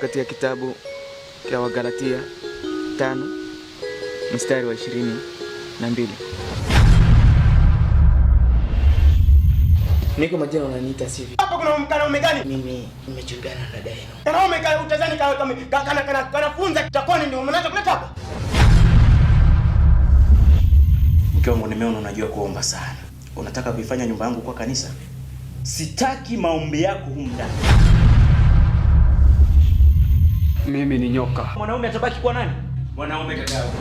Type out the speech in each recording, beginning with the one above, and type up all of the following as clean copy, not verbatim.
katika kitabu cha Wagalatia 5 mstari wa 22. Niko majina unaniita sivyo? Hapo kuna mwanaume gani? Mimi nimechungana na dada yenu. Mwanaume utazani kanafunza takoni ndio mnaanza kuleta hapa. Mke wangu nimeona unajua kuomba sana. Unataka kuifanya nyumba yangu kwa kanisa? Sitaki maombi yako humu ndani. Mimi ni nyoka. Mwanaume atabaki kwa nani? Mwanaume kakao.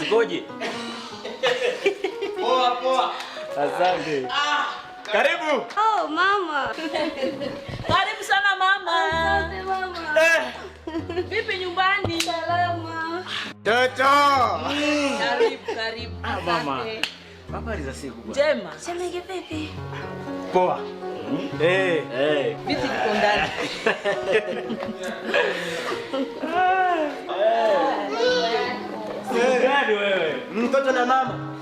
Ngoje. Poa. Asante. Karibu. Oh, mama. Karibu sana mama. Asante mama. Vipi nyumbani? Salama. Toto. Karibu. Mama. Habari za siku bwana. Njema. Semege vipi? Poa. Vipi kiko ndani? Gani wewe? Mtoto na mama.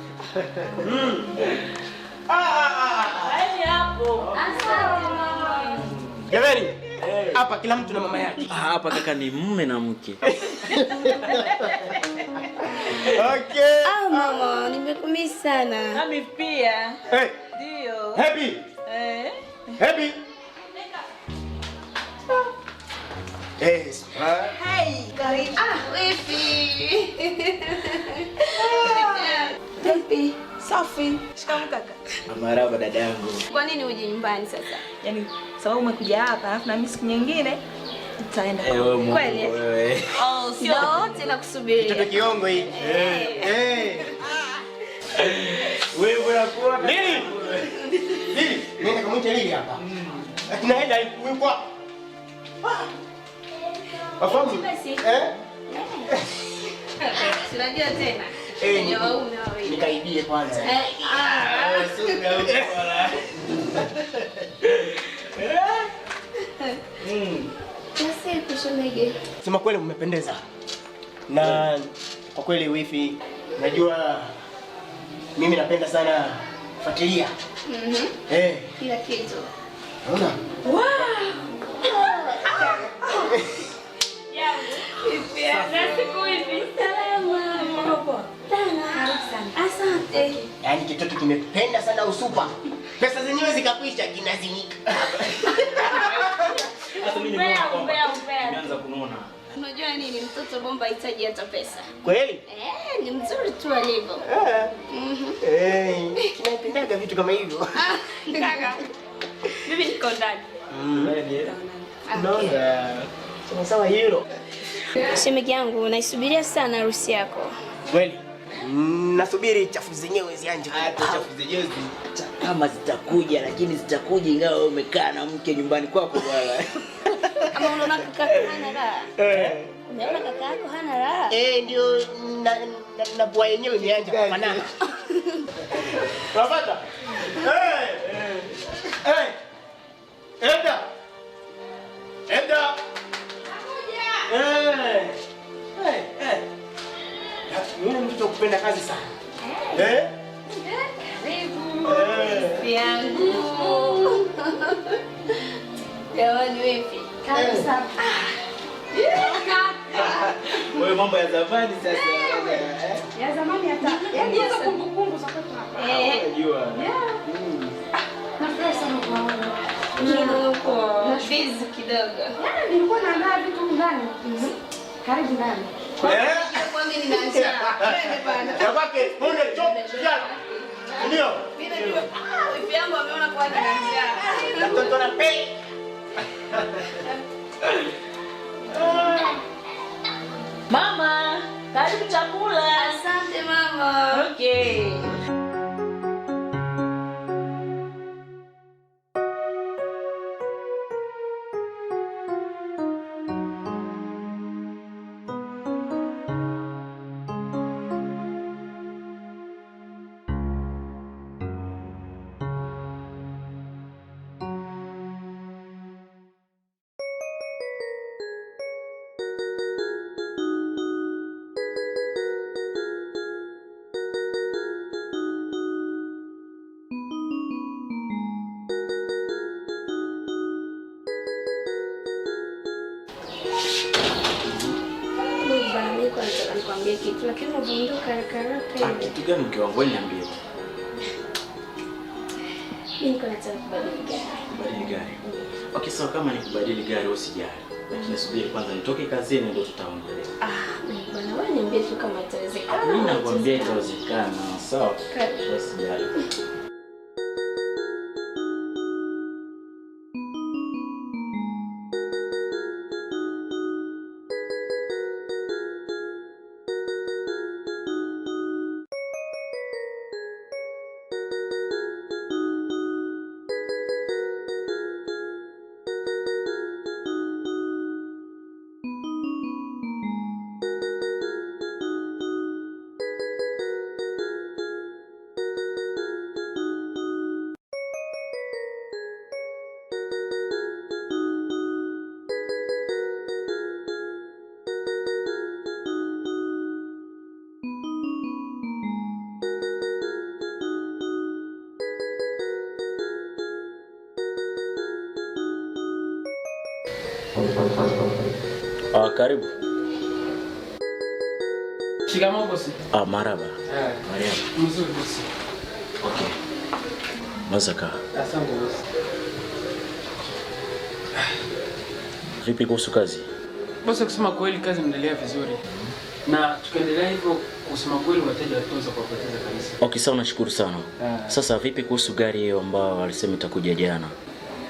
Haini hapo. Asante mama. Jamani, hapa kila mtu na mama yake. Hapa kaka ni mume na mke. Okay. Mama, nimekumisi sana. Nami pia. Hey. Ndio. Happy. Happy. Yes. Hey, karibu. Vipi? Vipi? Safi. Shikamoo kaka. Marhaba dadangu. Kwa nini uje nyumbani sasa? Yaani sababu umekuja hapa alafu na mimi siku nyingine tutaenda. Kweli? Wewe. Oh, sio Ndio tena kusubiria. Mtoto kiongo hii. Wewe unakuwa Lili. Nenda kamuite Lili hapa. Tunaenda yuko. Wafahamu? Tunajua tena. Ndio waume wawili. Nikaibie kwanza. suga huko wala. Sasa kushomege. Sema kweli mmependeza. Na kwa kweli wifi, najua mimi napenda sana kufuatilia. Kila kitu. Unaona? Wow. Asante. Yaani kitoto kimependa sana usupa. Pesa zenyewe zikakwisha kinazimika. Hata mimi nimeanza kunona. Unajua nini, mtoto bomba hitaji hata pesa. Kweli? Ni mzuri tu alivyo. Tunapendaga vitu kama hivyo. Kaka. Mimi niko ndani. Naona. Sawa hilo. Shemeji yangu, naisubiria sana harusi yako. Kweli? Nasubiri chafu zenyewe zianje. Hata chafu zenyewe kama zitakuja, lakini zitakuja ingawa wewe umekaa na mke nyumbani kwako bwana. Kama unaona kaka hana raha. Unaona kaka yako hana raha? Ndio na bwa yenyewe imeanza kufanana. Unapata? Enda. Mimi mtoto kupenda kazi sana. Karibu. Jamani vipi? Karibu sana. Wewe mambo ya zamani sasa. Ya zamani hata. Yaani hizo kumbukumbu za kwetu hapa. Unajua. Nafurahi sana kuwaona. Niko busy kidogo. Yaani nilikuwa naandaa vitu ndani. Karibu ndani. Kwa mimi nina njaa. Twende bana. Ya kwake, punde chop, jana. Ndio. Wifi yangu ameona kwa nina njaa. Mtoto na pei. Mama, karibu chakula. Asante mama. Okay. Nikwambie kitu lakini unaondoka haraka haraka hivi. Kitu gani mke wangu? Wewe niambie. Mimi niko nataka kubadili gari. Kubadili gari. Okay, sawa, kama ni kubadili gari usijali. Lakini subiri kwanza nitoke kazini ndio tutaongelea. Bwana wewe niambie tu kama itawezekana. Mimi nakwambia itawezekana. Sawa. Usijali. Karibu. Shikamoo bosi. Marhaba. Mariam. Mzuri bosi. Okay. Mazaka. Asante bosi. Vipi kuhusu kazi? Bosi, kusema kweli kazi inaendelea vizuri. Na tukiendelea hivyo, kusema kweli wateja wataweza kuwapoteza kabisa. Okay, sawa, nashukuru sana. Sasa vipi kuhusu gari hiyo ambao walisema itakuja jana?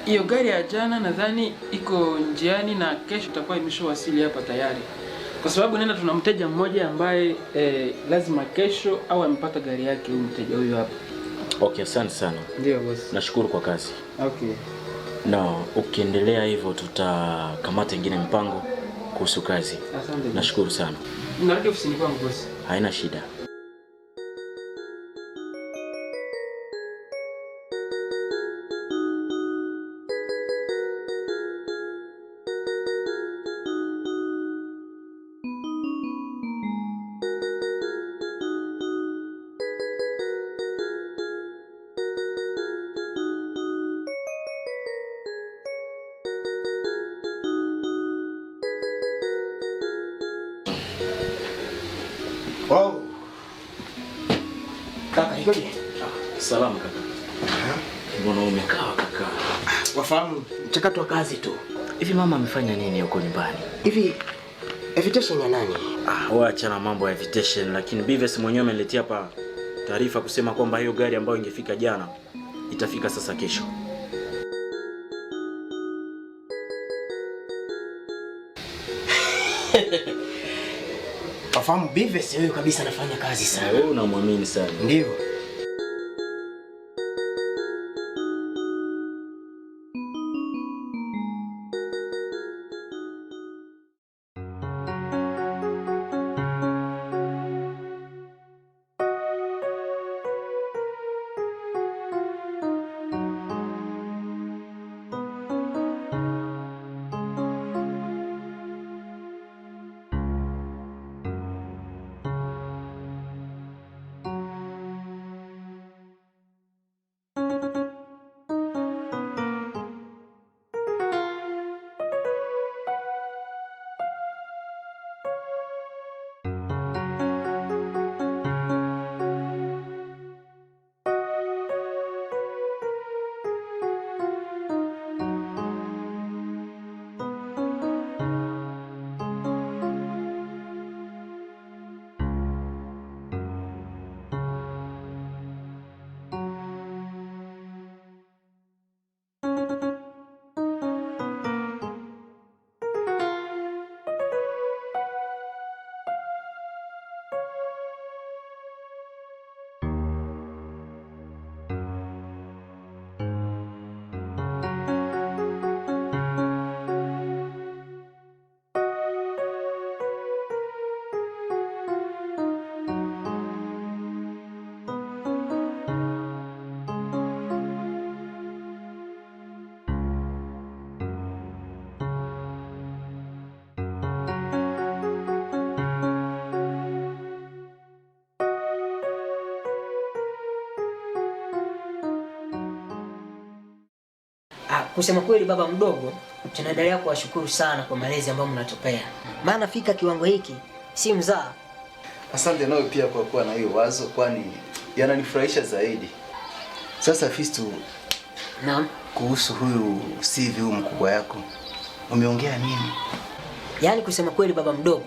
Hiyo gari ya jana nadhani iko njiani na kesho itakuwa imeshawasili hapa tayari. Kwa sababu nenda tuna mteja mmoja ambaye lazima kesho au amepata gari yake huyu mteja huyu hapa. Okay, asante sana. Ndio bosi. Nashukuru kwa kazi. Okay. Na ukiendelea hivyo tutakamata ingine mpango kuhusu kazi. Asante. Nashukuru sana. Narudi ofisini kwangu bosi. Haina shida. Wow. Kaka, ikoje? Salama kaka. Mbona umekaa kaka? Wafahamu mchakato wa kazi tu. Hivi mama amefanya nini huko nyumbani? Hivi invitation ya nani? Waacha na mambo ya invitation, lakini Bives mwenyewe ameniletea hapa taarifa kusema kwamba hiyo gari ambayo ingefika jana itafika sasa kesho. Wafahamu Bives huyo kabisa anafanya kazi sana. Wewe unamwamini sana. Ndio. Kusema kweli baba mdogo, tunaendelea kuwashukuru sana kwa malezi ambayo mnatupea. Maana fika kiwango hiki si mzaa. Asante nawe pia kwa kuwa na hiyo wazo, kwani yananifurahisha zaidi. Sasa Fistu, Naam. kuhusu huyu CV huyu mkubwa yako, umeongea nini? Yaani kusema kweli baba mdogo,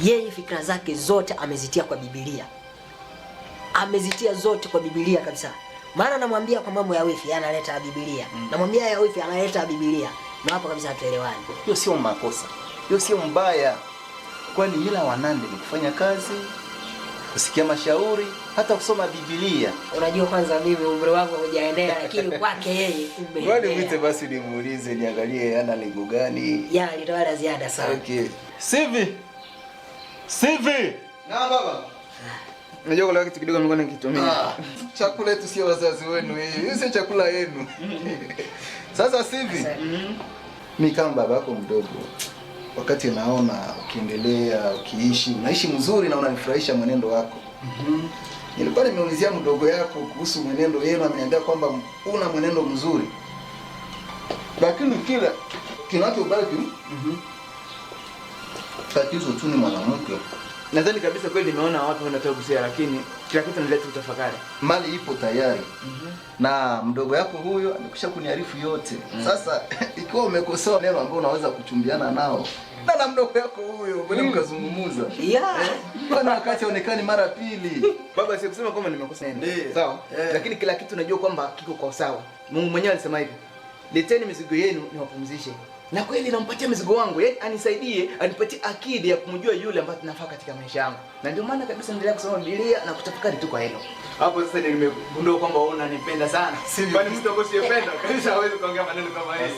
yeye fikra zake zote amezitia kwa Biblia. Amezitia zote kwa Biblia kabisa. Maana namwambia kwa mambo ya wifi analeta Biblia. Namwambia ya wifi analeta Biblia. Na hapo kabisa hatuelewani. Hiyo sio makosa. Hiyo sio mbaya. Kwani mila wa Nandi ni kufanya kazi, kusikia mashauri, hata kusoma Biblia. Unajua kwanza mimi umri wangu hujaendea lakini kwake yeye Kwani umeendea. mwite basi nimuulize niangalie ana lengo gani. Ya alitoa la ziada sana. Okay. Sivi. Na baba. Unajua kula kitu kidogo nilikuwa nikitumia. Chakula yetu sio wazazi wenu hii. Hii sio chakula yenu. Sasa Sivi. Mimi kama babako mdogo, wakati naona ukiendelea, ukiishi, unaishi mzuri na unanifurahisha mwenendo wako. Nilikuwa nimeulizia mdogo yako kuhusu mwenendo yenu, ameniambia kwamba una mwenendo mzuri. Lakini kila kinachobaki tatizo tu ni mwanamke. Nadhani kabisa kweli nimeona watu wanataka kusia, lakini kila kitu nileta utafakari. Mali ipo tayari. Na mdogo yako huyo amekwisha kuniarifu yote. Sasa ikiwa umekosoa neno ambao unaweza kuchumbiana nao, na mdogo yako huyo bwana mkazungumuza. Bwana wakati aonekani mara pili. Baba si kusema kwamba nimekosa neno. Sawa? Lakini kila kitu najua kwamba kiko kwa usawa. Mungu mwenyewe alisema hivi. Leteni mizigo yenu niwapumzishe. Na kweli nampatia mizigo wangu, yaani anisaidie, anipatie akili ya kumjua yule ambaye tunafaa katika maisha yangu. Na ndio maana kabisa naendelea kusoma Biblia na kutafakari tu kwa hilo. Hapo sasa ndio nimegundua kwamba wewe unanipenda sana. Kwani mtu ambaye siyependa kabisa hawezi kuongea maneno kama haya.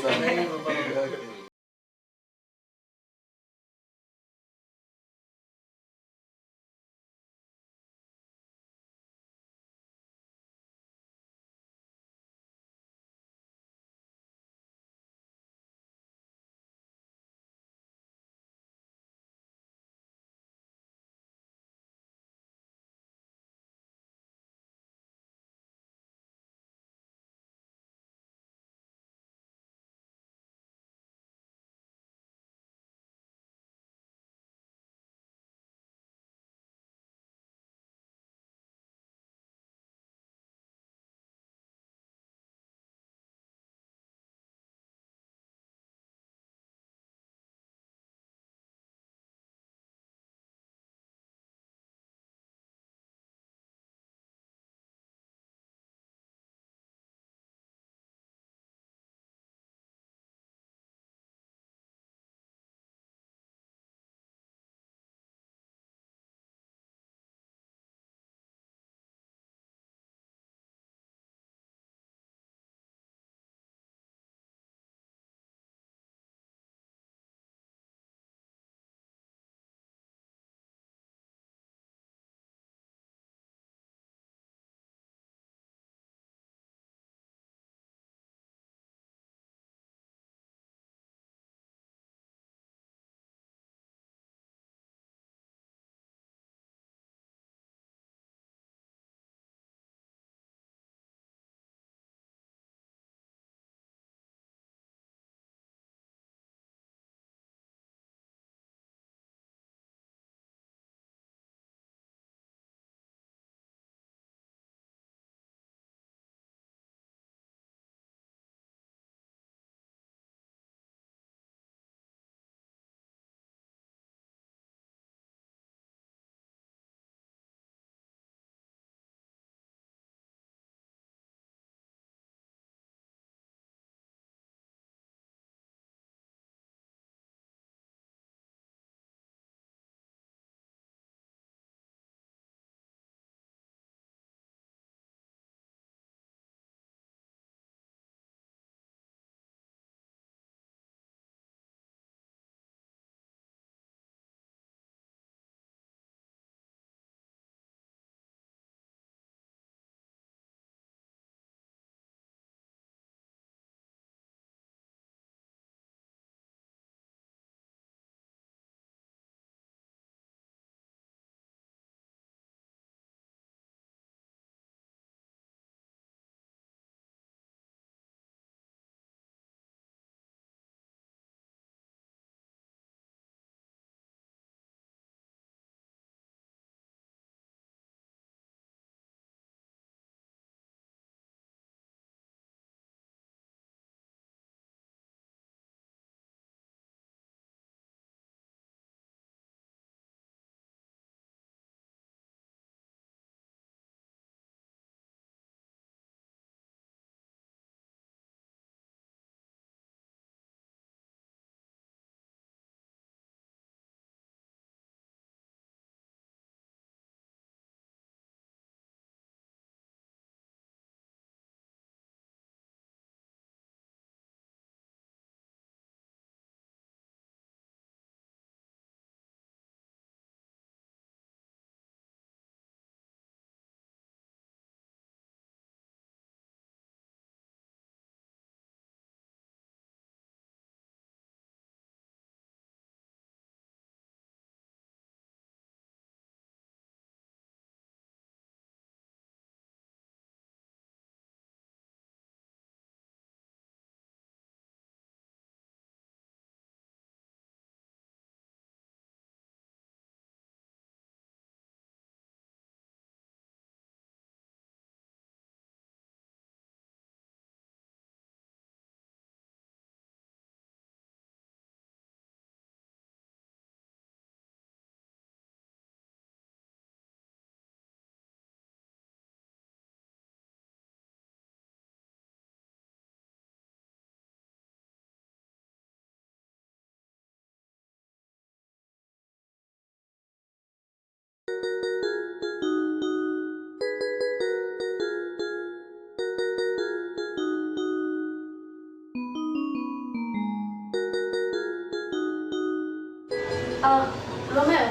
Romeo.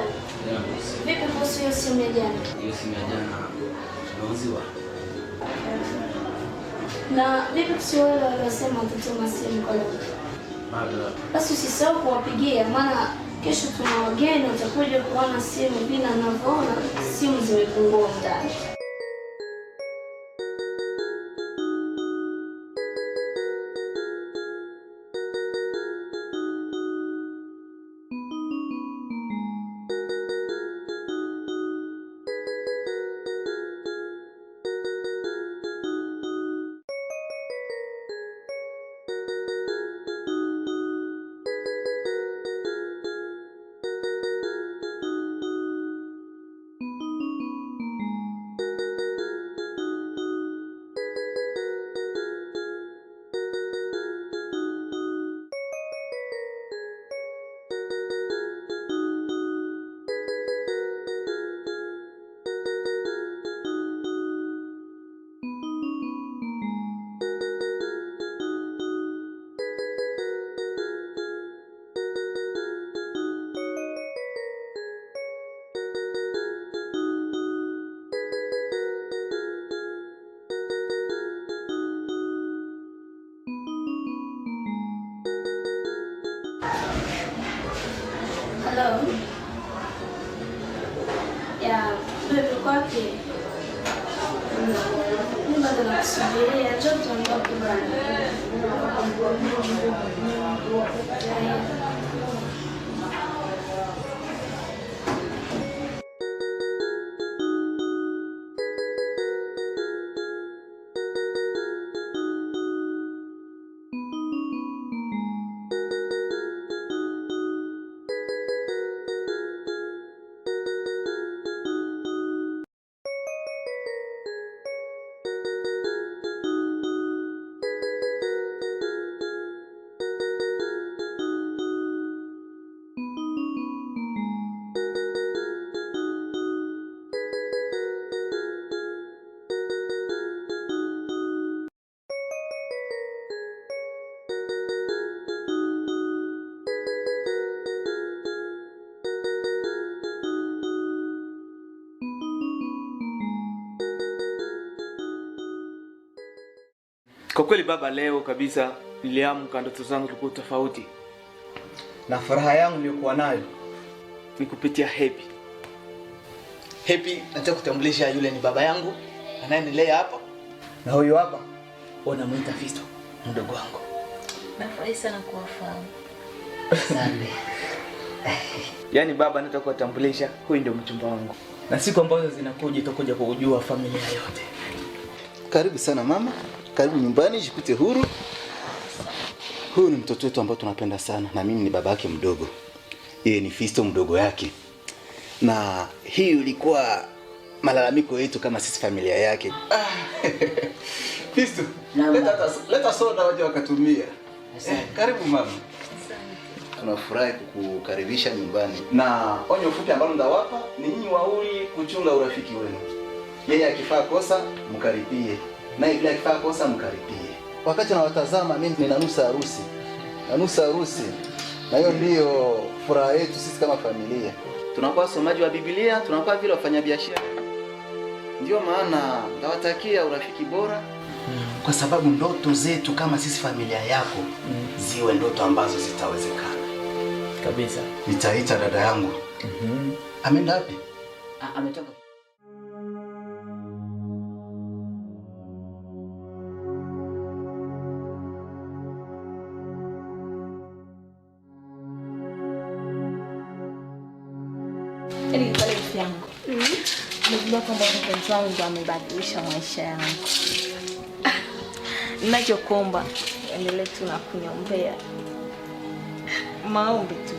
Vipi kuhusu hiyo simu ya jana? Hiyo simu ya jana tunauziwa. Na vipi kuhusu wale waliosema watatuma simu kwa leo? Bado. Basi usisahau kuwapigia, maana kesho tuna wageni watakuja kuona simu. Bila ninavyoona simu zimepungua ndani. Hello. Ya, wewe uko wapi? Mimi bado nakusubiria, njoo tuondoke bwana. Kwa kweli baba, leo kabisa niliamka ndoto zangu zilikuwa tofauti. Na furaha yangu niliyokuwa nayo ni kupitia Happy. Happy, nataka kutambulisha yule ni baba yangu anayenilea hapa. Na huyo hapa wanamuita Fisto, mdogo wangu. Nafurahi sana kuwafahamu. Asante. Yaani baba, nataka kutambulisha huyu ndio mchumba wangu. Na siku ambazo zinakuja utakuja kujua familia yote. Karibu sana mama. Karibu nyumbani, jikute huru. Huyu ni mtoto wetu ambao tunapenda sana, na mimi ni baba yake mdogo. Yeye ni Fisto mdogo yake. Na hii ilikuwa malalamiko yetu kama sisi familia yake. Fisto, leta soda waje wakatumia. Karibu mama. Tunafurahi kukukaribisha nyumbani. Na onyo fupi ambalo ndawapa ni nyinyi wawili kuchunga urafiki wenu. Yeye akifaa kosa mkaripie, naye bila akifaa kosa mkaripie. Wakati nawatazama mimi nina nusu harusi. Na hiyo ndiyo furaha yetu sisi kama familia. Tunakuwa wasomaji wa Biblia, tunakuwa vile wafanyabiashara. Ndio maana nawatakia urafiki bora. Kwa sababu ndoto zetu kama sisi familia yako ziwe ndoto ambazo zitawezekana. Kabisa. Nitaita dada yangu. Ameenda wapi? Ametoka. Yaani pale rafiki yangu. Nimejua kwamba mpenzi wangu ndo amebadilisha maisha yangu. Ninachokuomba endelee tu na kuniombea. Maombi tu.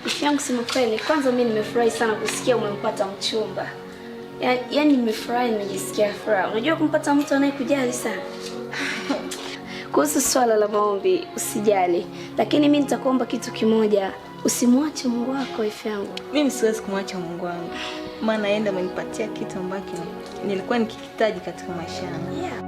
Rafiki yangu, sema kweli, kwanza mimi nimefurahi sana kusikia umempata mchumba. Yaani nimefurahi, nimejisikia furaha. Unajua kumpata mtu anayekujali sana. Kuhusu swala la maombi usijali, lakini mimi nitakuomba kitu kimoja. Usimwache Mungu wako, rafiki yangu. Mimi siwezi kumwacha Mungu wangu. Maana yeye ndiye amenipatia kitu ambacho nilikuwa nikikitaji katika maisha yangu. Yeah.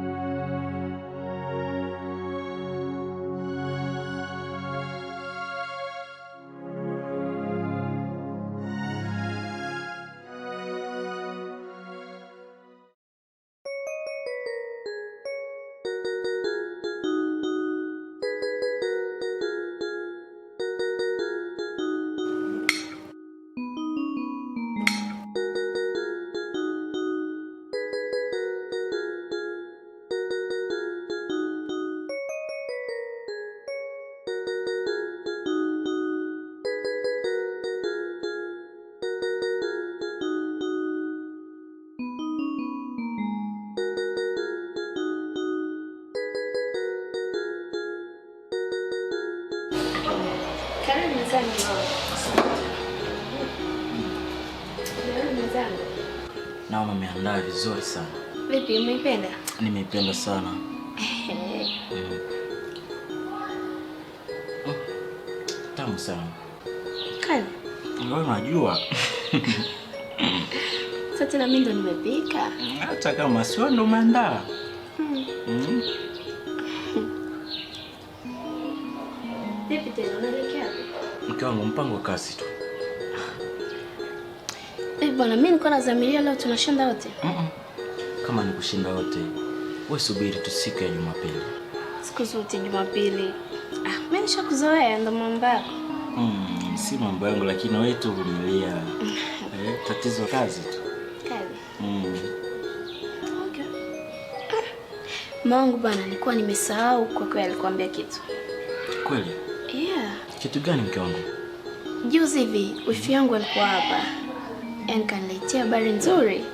Mezani mama. Mezani. Na umeandaa vizuri sana. Vipi, umeipenda? Nimeipenda sana. Tamu sana. Kali. Wewe unajua. Sasa tena mimi ndo nimepika. Hata kama sio ndo umeandaa. Vipi tena unaelekea? Mke wangu mpango kazi tu. Bwana, mimi nilikuwa nazamilia leo tunashinda wote. Kama ni kushinda wote, wewe subiri tu siku ya Jumapili. Siku zote Jumapili. Mimi nishakuzoea ndo mambo yako. Si mambo yangu lakini wewe tu vumilia. Tatizo kazi tu. Kazi. Okay. Mungu bana, nilikuwa nimesahau kwa kweli alikwambia kitu. Kweli? Yeah. Kitu gani mke wangu? Juzi hivi wifi yangu alikuwa hapa. Kaniletea habari nzuri.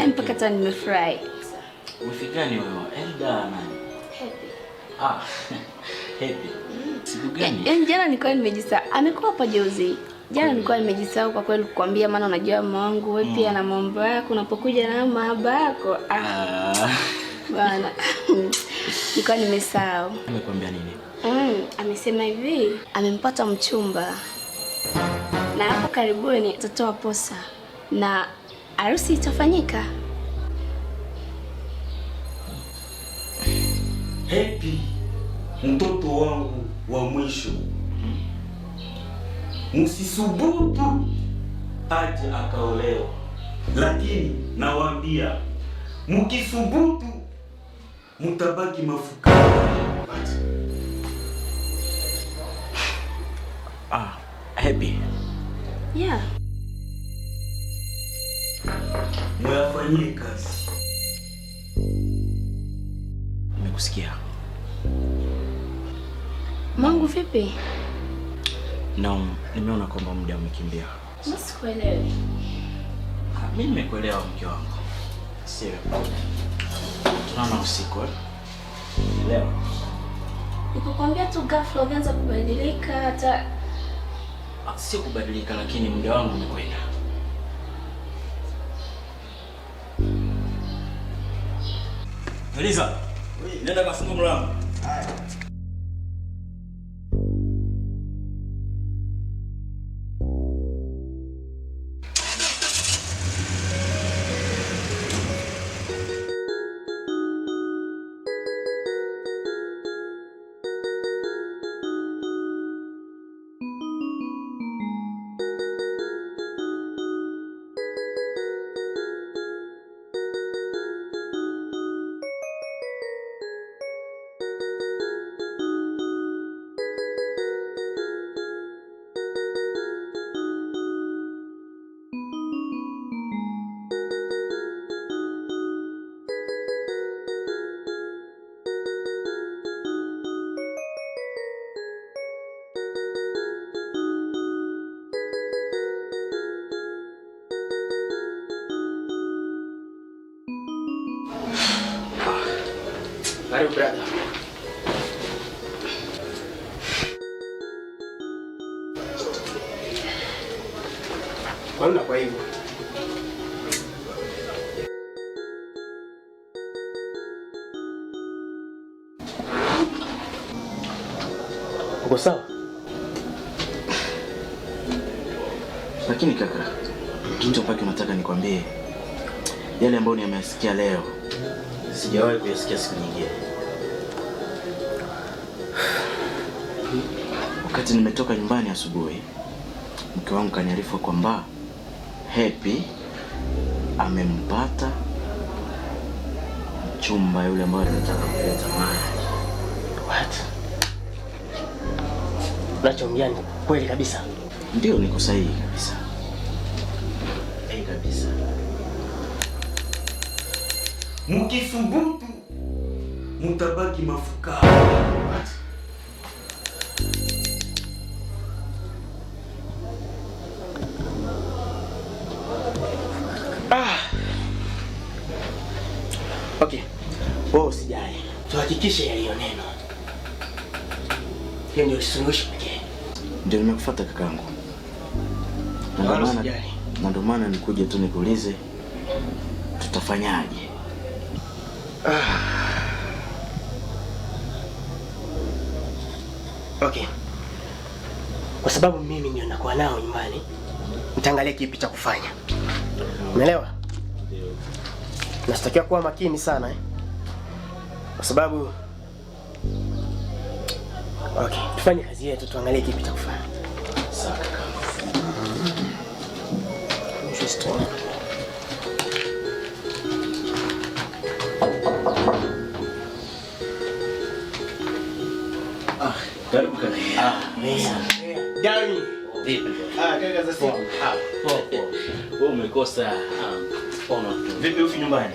Mpaka hata nimefurahi. Wifi gani wewe? Elda nani? Happy. Happy. Siku gani? Jana nilikuwa nimejisahau. Amekuwa hapa juzi. Jana nilikuwa nimejisahau kwa kweli kukwambia, maana unajua mama wangu wewe pia na mambo yako unapokuja na mahaba yako. Bwana. Nilikuwa nimesahau. Amekwambia nini? Amesema hivi, amempata mchumba. Na hapo karibuni atatoa posa na harusi itafanyika. Happy, mtoto wangu wa mwisho. Msisubutu aje akaolewa. Lakini nawaambia, mkisubutu mtabaki mafukara. Happy. Yeah. Mwafanyie kazi. Nimekusikia. Mungu vipi? Nimeona kwamba muda umekimbia. Sikuelewi. Mimi nimekuelewa mke wangu. Sio. Tunaona usiku leo. Nikukwambia tu ghafla umeanza kubadilika hata sio kubadilika lakini muda wangu umekwenda. Eliza. Nenda kafunga mlango. Haya. Karibu brother. Kwa hivyo. Uko sawa? Lakini kaka, kitu ambacho nataka nikwambie, yale ambayo nimeyasikia leo sijawahi kuyasikia siku nyingine. Wakati nimetoka nyumbani asubuhi, mke wangu kaniarifu kwamba Happy amempata mchumba yule ambaye anataka kuleta mali. What? Unachoongea ni kweli kabisa? Ndio, niko sahihi kabisa. Kabisa. Mkisubutu mtabaki mafukara. Okay. Wewe usijali. Tuhakikishe yaliyo neno. Hiyo ndio suluhisho pekee. Ndio nimekufuata kakangu. Na ndio maana nikuje tu nikuulize tutafanyaje? Okay. Kwa sababu mimi ndio nakuwa nao nyumbani, nitaangalia kipi cha kufanya. Umeelewa? Ndio. Nastaki kuwa makini sana kwa sababu okay, tufanye kazi yetu, tuangalie kipi cha kufanya. Sawa kaka. Karibu kaka. Gani? Vipi? Kaka za siku. Poa. Wewe umekosa. Ona tu. Vipi ufi nyumbani?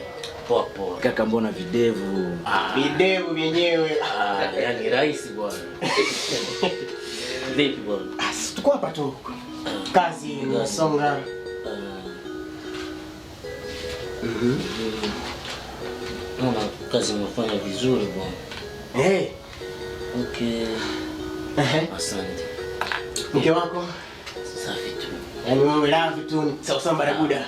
Poa. Kaka mbona videvu? Videvu vyenyewe. Yaani rahisi bwana. Vipi bwana? Tuko hapa tu. Kazi inasonga. Naona kazi umefanya vizuri bwana. Okay. Asante. Mke wako? Safi tu. Yaani wewe love tu sawa sawa baraguda.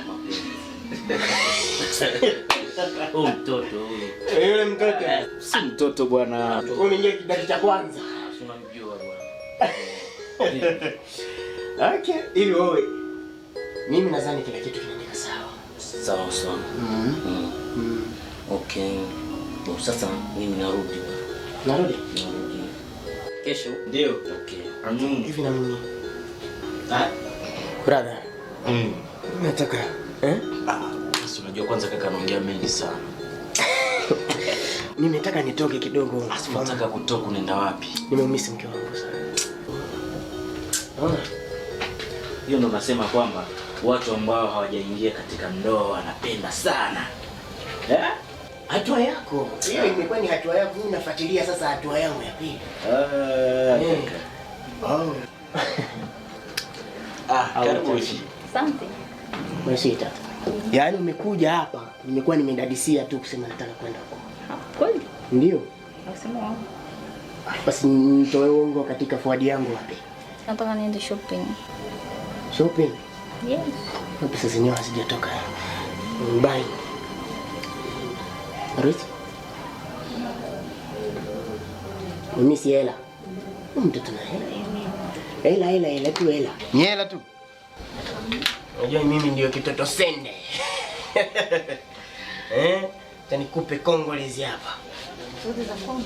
Mtoto huyo. Yule mtoto. Si mtoto bwana. Umeingia kidato cha kwanza. Unamjua bwana. Okay, hivi wewe. Mimi nadhani kila kitu kinaenda sawa. Sawa. Okay. Sasa mimi narudi. Narudi? Kesho? Ndio. Okay. Hivi na mimi. Brother. Nataka Sasa unajua kwanza kaka anaongea mengi sana. Nimetaka nitoke kidogo. Nataka kutoka, unaenda wapi? Nimemisi mke wangu sana. Hiyo ndo nasema kwamba watu ambao hawajaingia katika ndoa wanapenda sana. Hatua yako. Hiyo imekuwa ni hatua yako. Mimi nafuatilia sasa hatua yangu ya pili. Karibu hivi. Asante. Mwesita. Yaani umekuja hapa, nimekuwa nimedadisia tu kusema nataka kwenda huko. Kweli? Ndio. Nasema wapi? Basi nitoe uongo katika fuadi yangu wapi? Nataka niende shopping. Shopping? Yes. Pesa zenyewe hazijatoka. Bye. Ruth? Mimi si hela. Mtoto na hela. Hela tu hela. Ni hela tu. Unajua mimi ndio kitoto sende. Tanikupe kongolezi hapa. Zote za Kongo.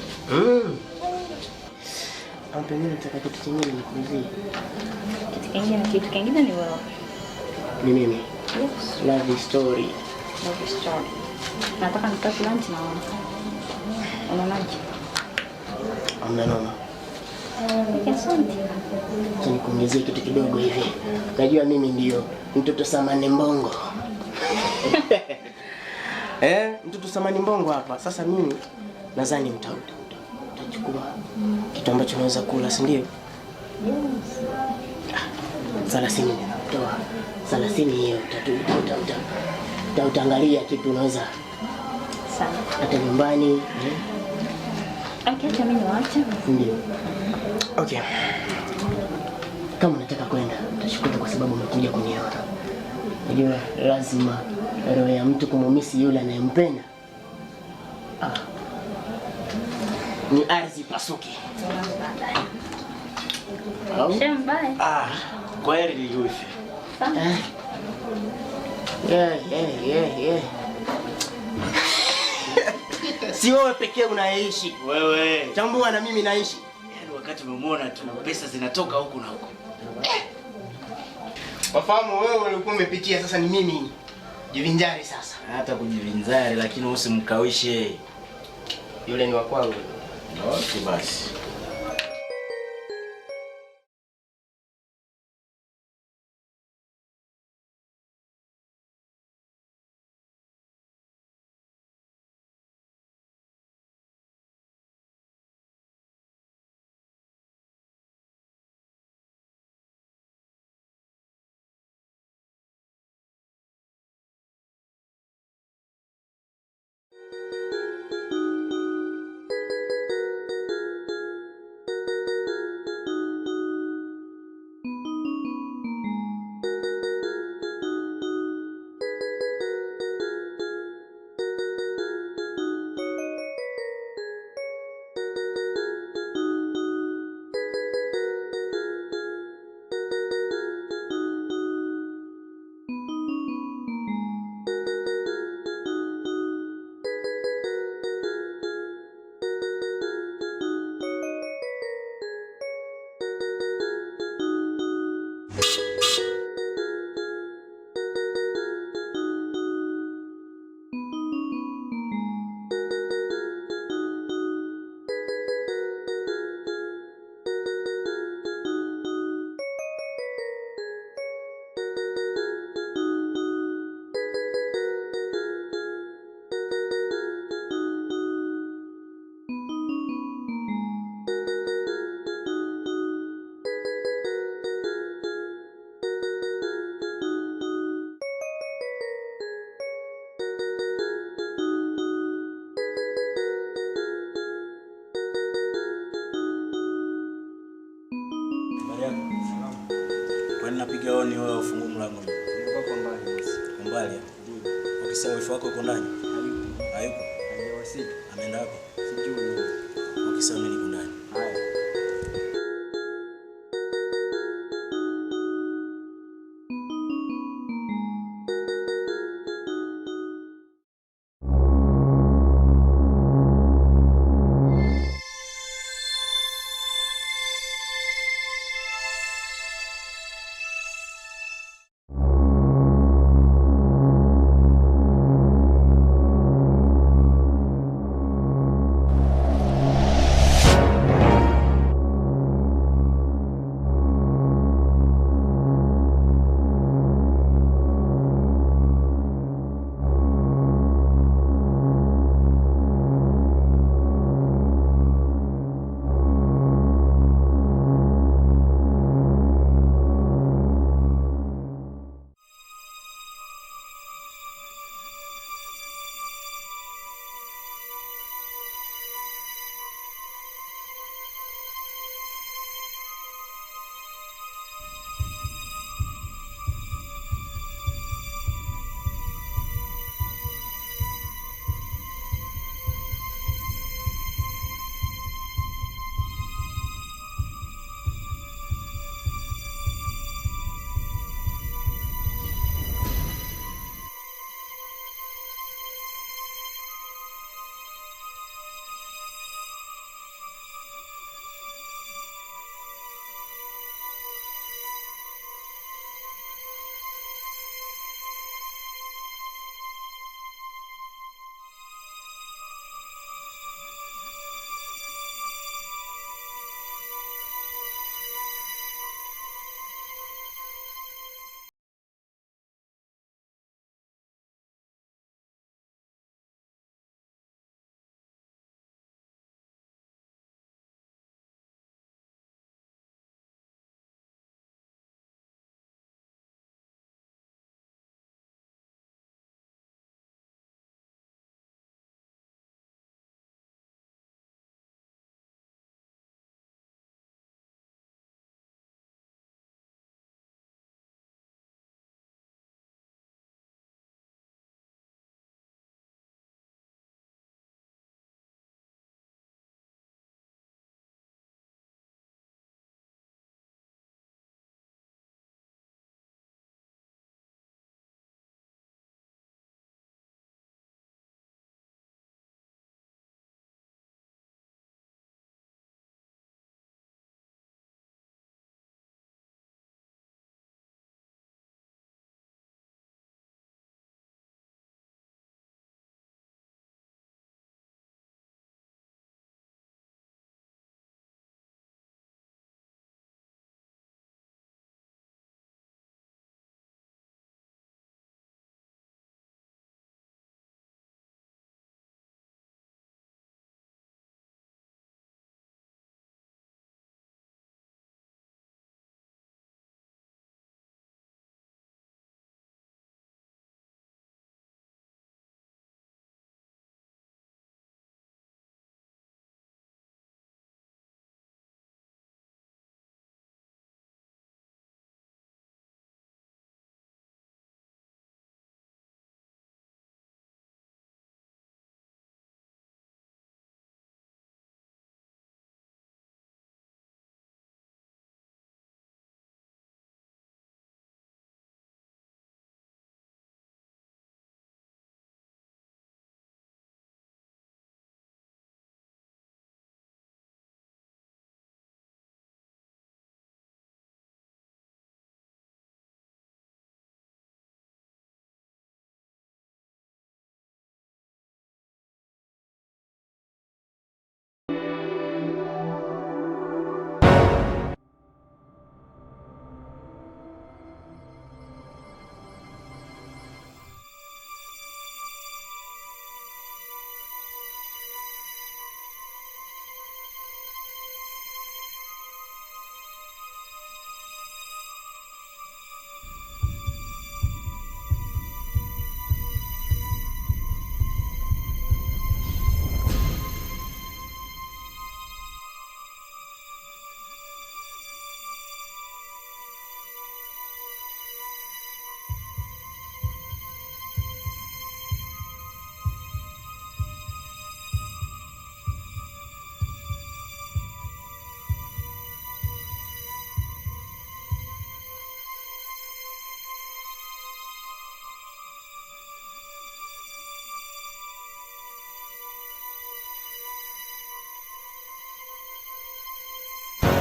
Pengine nataka kitu kingine nikuulizie. Kitu kingine ni wewe. Ni mimi? Yes. Love story. Nataka nipate lunch na wewe. Unaonaje? Amna noma. Asante. Nikuongezee kitu kidogo hivi. Unajua mimi ndio mtoto Samani Mbongo. Mtoto Samani Mbongo hapa. Sasa mimi nadhani utachukua kitu ambacho unaweza kula, si ndio? Yes. 30 toa. 30 hiyo utaangalia kitu unaweza. Sawa. Hata nyumbani. Okay, acha mimi niwaache. Ndio. Okay. Kama unataka kwenda, utashukuru kwa sababu umekuja kuniona. Unajua lazima roho ya mtu kumumisi yule anayempenda. Ni ardhi pasuki. Shembaye. Kweli ni yufi. Yeah. Si wewe pekee unaishi. Wewe. Tambua na mimi naishi. Yaani wakati umemwona tu pesa zinatoka huku na huku. Wafahamu wewe ulikuwa umepitia, sasa ni mimi. Jivinjari sasa. Hata kujivinjari lakini usimkawishe. Yule ni wa kwangu. Okay basi. napiga honi wewe ufungue mlango. Nilikuwa kwa mbali boss. Kwa mbali. Ukisema wifi wako uko ndani? Hayupo. Hajawasili. Ameenda hapo? Sijui. Ukisema mimi niko ndani. Haya.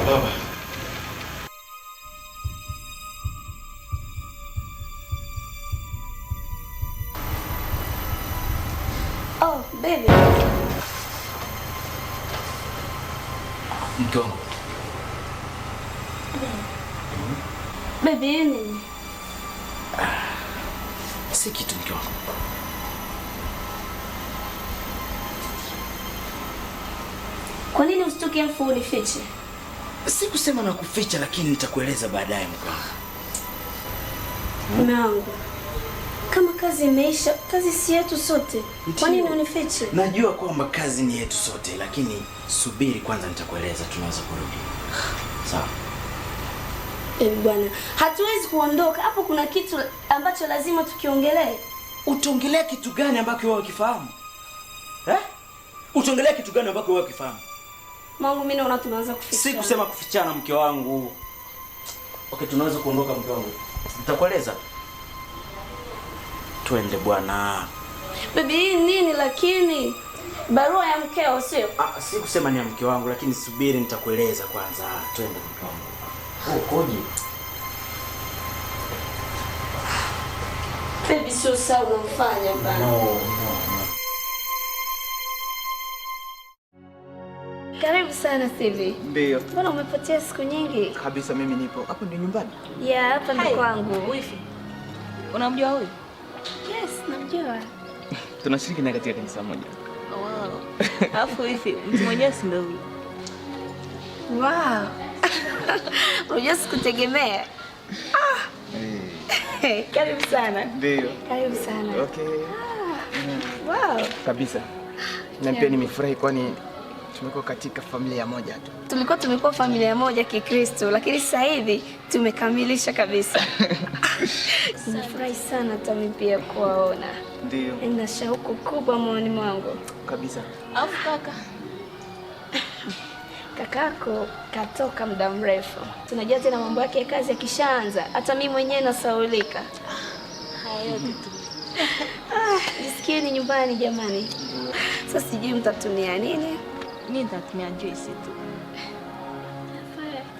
Baba. Oh, baby. Mke wangu. Baby, nini? Si kitu mke wangu. Kwa nini usitoke afu unifiche? Si kusema na kuficha, lakini nitakueleza baadaye mke wangu. Mume wangu. Kama kazi imeisha, kazi si yetu sote. Kwa nini unifiche? Najua kwamba kazi ni yetu sote, lakini subiri kwanza, nitakueleza tunaweza kurudi. Sawa? Bwana, hatuwezi kuondoka. Hapo kuna kitu ambacho lazima tukiongelee. Utaongelea kitu gani ambacho wewe ukifahamu? Utaongelea kitu gani ambacho wewe ukifahamu? Mungu, mimi naona tunaanza kufichana. Si kusema kufichana mke wangu. Okay, tunaweza kuondoka mke wangu. Nitakueleza. Twende bwana. Baby, hii nini lakini? Barua ya mkeo sio? Si kusema ni ya mke wangu, lakini subiri nitakueleza kwanza. Twende mke wangu. Koje? Baby, sio sawa unafanya bana. No. Karibu sana Stevie. Ndio. Mbona umepotea siku nyingi? Kabisa, mimi nipo. Hapo ndio nyumbani? Yeah, hapa ndo kwangu. Wifi. Unamjua huyu? Yes, namjua. Tunashiriki naye katika kanisa moja. Wow. Alafu wifi, mtu mwenyewe si ndio huyu? Wow. Unajua sikutegemea. Karibu sana. Ndio. Karibu sana. Okay. Wow. Kabisa. Na pia nimefurahi kwani tumekuwa katika familia moja tu. Tumekuwa familia moja Kikristo, lakini sasa hivi tumekamilisha kabisa. Nimefurahi sana hata mimi pia kuwaona. Ndio. Nina shauku kubwa moyoni mwangu. Kabisa. Alafu kaka. Kakako katoka muda mrefu. Tunajua tena mambo yake ya kazi yakishaanza, hata mimi mwenyewe nasaulika. Hayo tu. Jisikieni nyumbani jamani. Sasa sijui mtatumia nini? Mimi nitatumia juice tu.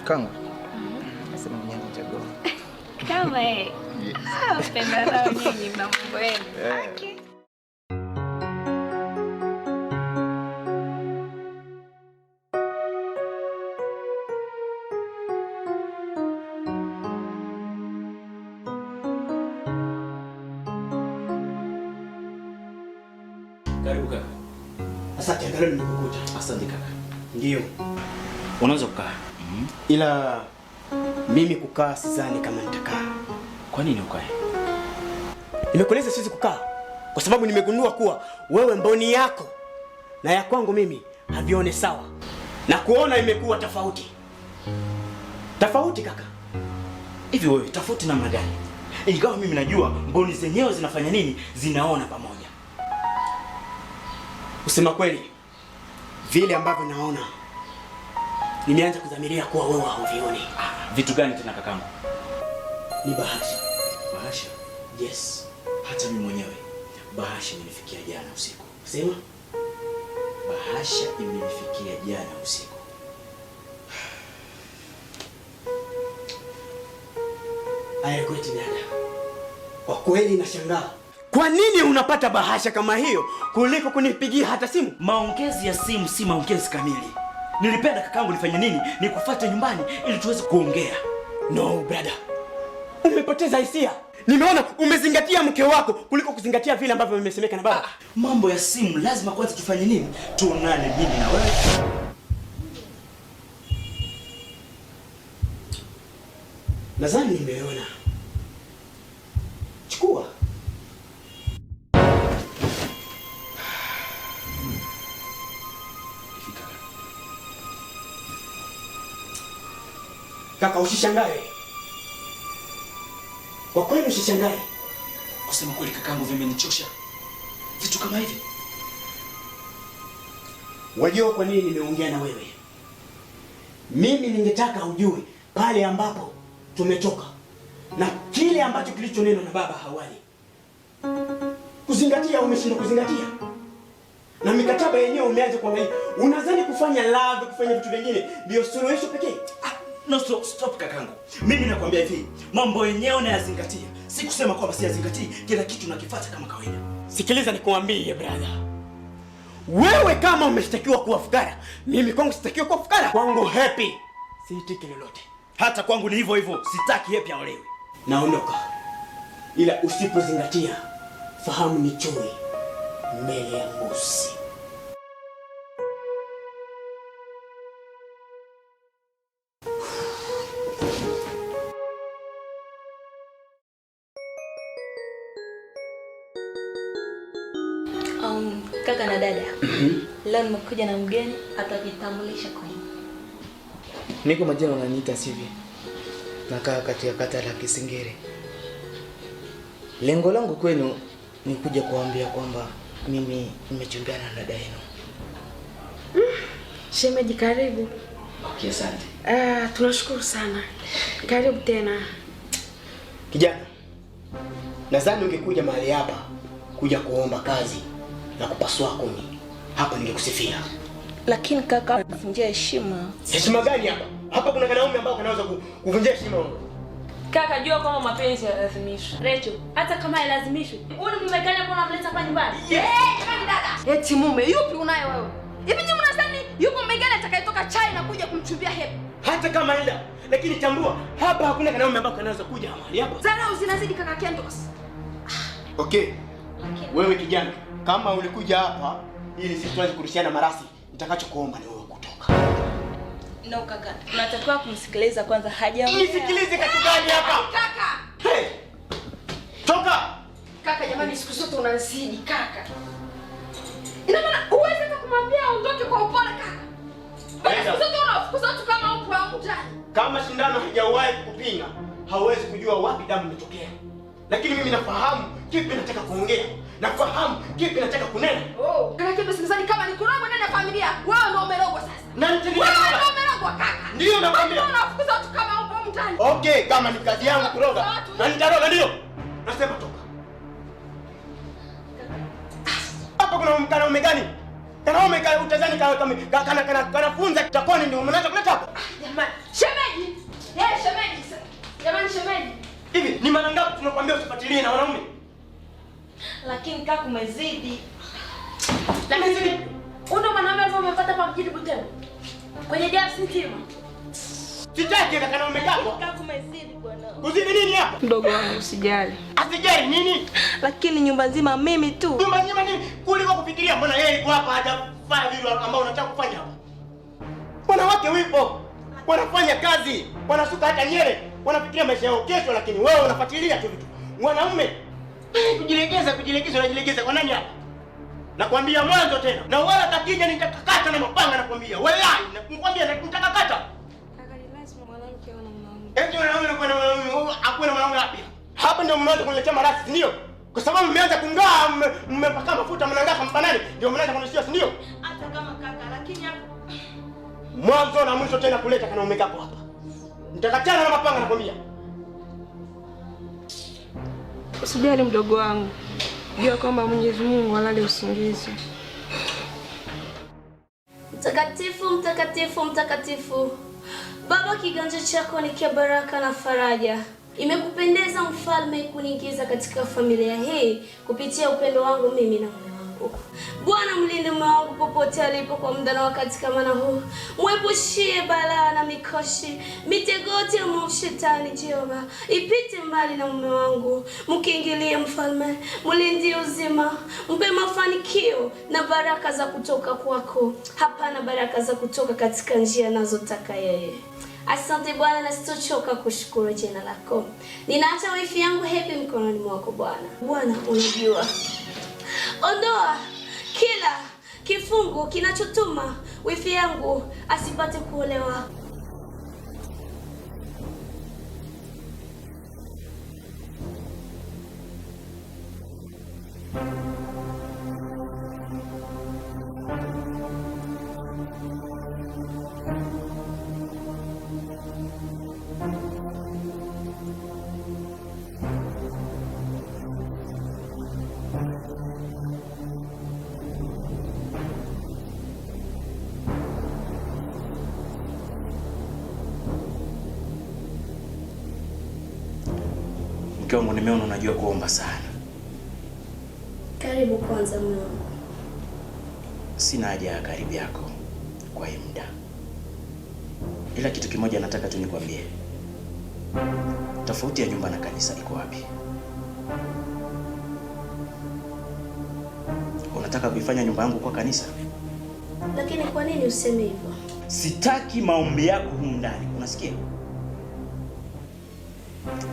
Kangu. Nasema mwenyewe chagua. Kama penda nao nyinyi na mambo yenu. Okay. Karibu kaka. Asante, angalau nimekukuta. Asante kaka. Ndio. Unaweza kukaa. Ila mimi kukaa sidhani kama nitakaa. Kwa nini ukae? Nimekueleza siwezi kukaa kwa sababu nimegundua kuwa wewe mboni yako na ya kwangu mimi havione sawa. Na kuona imekuwa tofauti. Tofauti kaka. Hivi wewe tofauti namna gani? Ingawa mimi najua mboni zenyewe zinafanya nini, zinaona pamoja. Kusema kweli, vile ambavyo naona nimeanza kudhamiria kuwa wewe hauvioni. Vitu gani tena kakangu? Ni bahasha. Bahasha? Yes. Hata mimi mwenyewe bahasha imenifikia jana usiku. Sema? Bahasha imenifikia jana usiku. Aya kweti dada. Kwa kweli nashangaa. Kwa nini unapata bahasha kama hiyo kuliko kunipigia hata simu? Maongezi ya simu si maongezi kamili. Nilipenda kakangu nifanye nini? Nikufuate nyumbani ili tuweze kuongea. No brother. Umepoteza hisia. Nimeona umezingatia mke wako kuliko kuzingatia vile ambavyo vimesemeka na baba. Mambo ya simu lazima kwanza tufanye nini? Tuonane mimi na wewe. Nadhani nimeona. Chukua. Kaka, usishangae. Kwa kweli usishangae. Kusema kweli kakangu vimenichosha. Vitu kama hivi. Wajua kwa nini nimeongea na wewe? Mimi ningetaka ujue pale ambapo tumetoka na kile ambacho kilichonenwa na baba Hawali. Kuzingatia umeshindwa kuzingatia. Na mikataba yenyewe umeanza kuangalia. Unadhani kufanya love, kufanya vitu vingine ndio suluhisho pekee? No, stop kakangu. Mimi nakwambia hivi, mambo yenyewe unayazingatia. Si kusema kwamba siyazingatii, kila kitu nakifuata kama kawaida. Sikiliza nikwambie brother. Wewe kama umeshtakiwa kuwa fukara, mimi kwangu sitakiwa kuwa fukara. Kwangu happy. Siitiki lolote. Hata kwangu ni hivyo hivyo, sitaki happy aolewe. Naondoka. Ila usipozingatia, fahamu ni chui mbele ya mbuzi. Kaka na dada. Leo nimekuja na mgeni atajitambulisha kwa nini. Niko majina wananiita Sivi. Nakaa katika kata la Kisingiri. Lengo langu kwenu ni kuja kuambia kwamba mimi nimechumbiana na dada yenu. Shemeji, karibu. Okay, asante. Tunashukuru sana. Karibu tena. Kijana, nadhani ungekuja mahali hapa kuja kuomba kazi na kupasua kuni. Hapa ningekusifia. Lakini kaka kuvunjia heshima. Heshima gani hapa? Hapa kuna wanaume ambao wanaweza kuvunjia heshima wewe. Kaka, jua kama mapenzi yanalazimishwa. Rachel, hata kama hayalazimishwi, wewe ni mume gani ambao unamleta hapa nyumbani? Jamani dada. Eti mume yupi unaye wewe? Hivi nyinyi mnadhani yupo mume gani atakayetoka China kuja kumchumbia Happy? Hata kama ila, lakini tambua hapa hakuna wanaume ambao wanaweza kuja mahali hapa. Zarau zinazidi kaka Kendos. Okay. Wewe kijana, kama ulikuja hapa ili sisi tuanze kurushiana marasi, nitakachokuomba ni wewe kutoka. No kaka, tunatakiwa kumsikiliza kwanza hajaongea. Nisikilize kitu gani hapa? Kaka. Hey! Toka! Kaka jamani, siku zote unazidi kaka. Ina maana uweze hata kumwambia aondoke kwa upole kaka. Basi siku zote unafukuza watu kama upo au mtani. Kama shindano haijawahi kukupinga, hauwezi kujua wapi damu imetokea. Lakini mimi nafahamu kipi nataka kuongea. Nafahamu kipi nataka kunena. Kaka Kendos, sidhani kama ni kurogwa ndani ya familia. Wewe ndio umerogwa sasa. Na nitendea wewe ndio umerogwa kaka. Ndio nakwambia. Wewe unafukuza watu kama upo mtani. Okay, kama ni kazi yangu kuroga, na nitaroga ndio. Nasema toka. Hapa kuna mwanaume gani? Wanaume utazani kanafunza kitakoni ndio umeanza kuleta hapa. Jamani, shemeji. Shemeji. Jamani shemeji. Hivi ni mara ngapi tunakwambia usifuatilie na wanaume? Lakini kaka umezidi. Lakini undo mwanaume ambao umepata hapa mjini Butembo. Kwenye jasi nzima. Sitaki kaka na mume wako. Kaka umezidi bwana. Kuzidi nini hapa? Mdogo wangu usijali. Asijali nini? Lakini nyumba nzima mimi tu. Nyumba nzima nini? Kuliko kufikiria mbona yeye yuko hapa hajafanya vile ambao unataka kufanya hapa. Wanawake wipo. Wanafanya kazi, wanasuka hata nyele, wanafikiria maisha yao kesho, lakini wewe unafuatilia tu vitu. Wanaume kujilegeza kwa nani hapa? Nakwambia mwanzo tena. Na wala takija nitakakata na mapanga nakwambia. Wewe nakwambia nitakakata. Kaka ni lazima mwanamke awe na mwanaume. Eti wanaume na mwanaume, hakuna mwanaume hapa. Hapa ndio mmeanza kuniletea marasi, ndio? Kwa sababu mmeanza kungaa, mmepaka mafuta mnangaa kama banani, ndio mnaanza kunishia, si ndio? Hata kama kaka, lakini hapo mwanzo na mwisho tena kuleta kanaume kako hapa. Nitakachana na mapanga nakwambia. Usijali mdogo wangu. Jua kwamba Mwenyezi Mungu halali usingizi. Mtakatifu, mtakatifu, mtakatifu. Baba, kiganja chako ni kia baraka na faraja. Imekupendeza mfalme kuniingiza katika familia hii kupitia upendo wangu mimi na mume wangu. Bwana, mlinde mume wangu popote alipo kwa muda na wakati kama na huu. Mwepushie balaa na mikoshi, mitego yote ya mwovu shetani Jehova. Ipite mbali na mume wangu. Mkiingilie mfalme, mlindie uzima, mpe mafanikio na baraka za kutoka kwako. Hapana baraka za kutoka katika njia anazotaka yeye. Asante Bwana, na sitochoka kushukuru jina lako. Ninaacha wifi yangu Happy mkononi mwako Bwana. Bwana unajua. Ondoa kila kifungo kinachotuma wifi yangu asipate kuolewa. Mke wangu, nimeona unajua kuomba sana. Karibu kwanza mume wangu. Sina haja ya karibu yako kwa hii muda. Ila kitu kimoja nataka tu nikwambie. Tofauti ya nyumba na kanisa iko wapi? Unataka kuifanya nyumba yangu kwa kanisa? Lakini kwa nini useme hivyo? Sitaki maombi yako humu ndani. Unasikia?